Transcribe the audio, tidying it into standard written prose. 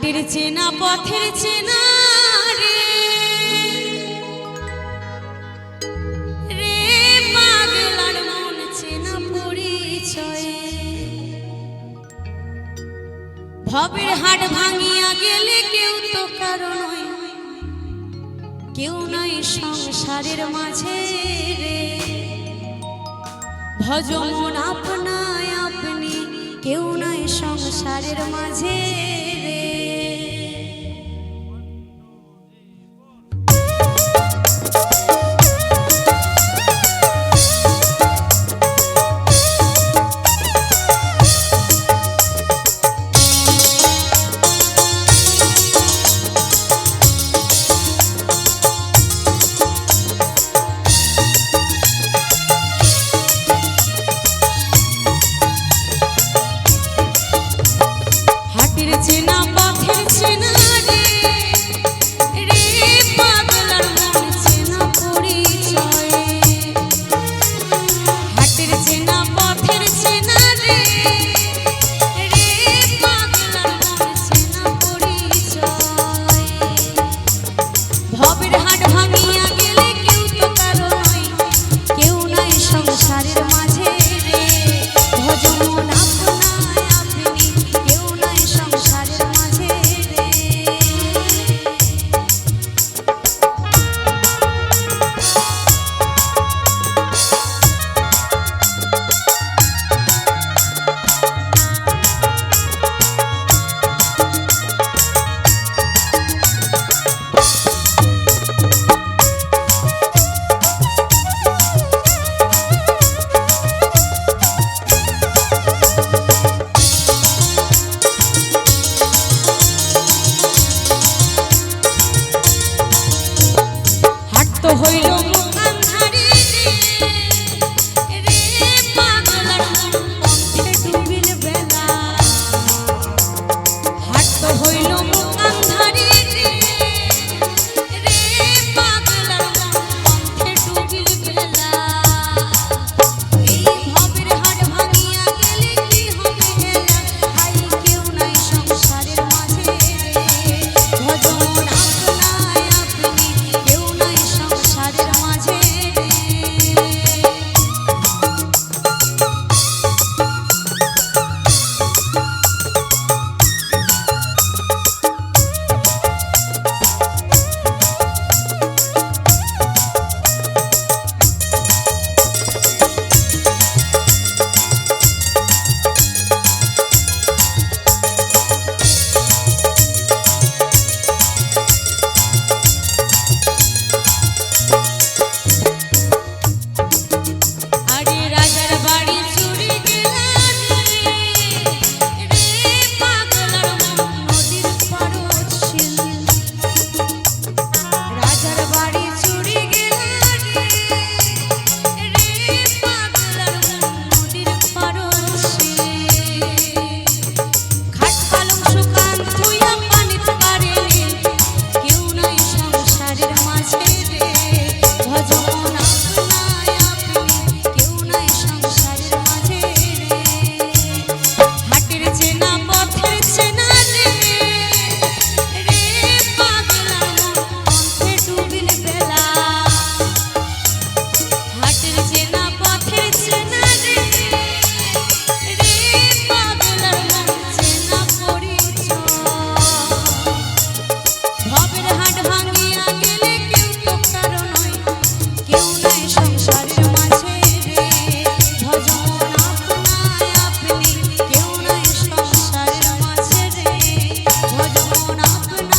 হাটের চেনা পথের চেনা রে রে পাগলার মন চেনা পরিচয়ে ভবের হাট ভাঙিয়া গেলে কেউ তো কারণ কেউ নাই সংসারের মাঝে রে ভজমন আপনায় আপনি কেউ নাই সংসারের মাঝে রে চেনা পথের চেনা রে রে পাগলার মন চেনা পরিচয়ে হাটের চেনা পথের চেনা রে রে পাগলার মন চেনা পরিচয়ে ভবের হাট ভাঙিয়া গেলে কেউ তো কারো নয় কেউ নাই সংসারের মাঝে রে ভজমন আপনায় আপনি কেউ নাই সংসারের মাঝে রে তো হইল মুখান্ধারি রে রে পাগলার মন পথে ডুবিল বেলা হাট তো হইল মুখান্ধারি রে রে পাগলার মন পথে ডুবিল বেলা এই ভবের হাট ভাঙিয়া গেলে কি হবে হেলা হাই কেউ নাই সংসারের মাঝে রে ভজমন আপনায় আপনি কেউ নাই সংসারের মাঝে রে আরে রাজার বাড়ি চুরি গেলা রে রে পাগলার মন নদীর পাড় ছিল রাজার বাড়ি চুরি গেলা রে রে পাগলার মন নদীর পাড় ছিল খাট পালং শুকান থুইয়া পানিতে পারেনি কেউ নাই সংসারের মাঝে রে ভজমন আপনায় আপনি কেউ নাই সংসারের মাঝে রে হাটের চেনা পথের চেনা রে রে পাগলার মন পথে ডুবিল বেলা হাটের চেনা পথের চেনা রে রে পাগলার মন চেনা পরিচয় ভবের হাট ভাঙিয়া গেলে কেউ তো কারো নয় কেউ নাই সংসারের মাঝে রে ভজমন আপনায় আপনি কেউ নাই সংসারের মাঝে রে ভজমন আপনায়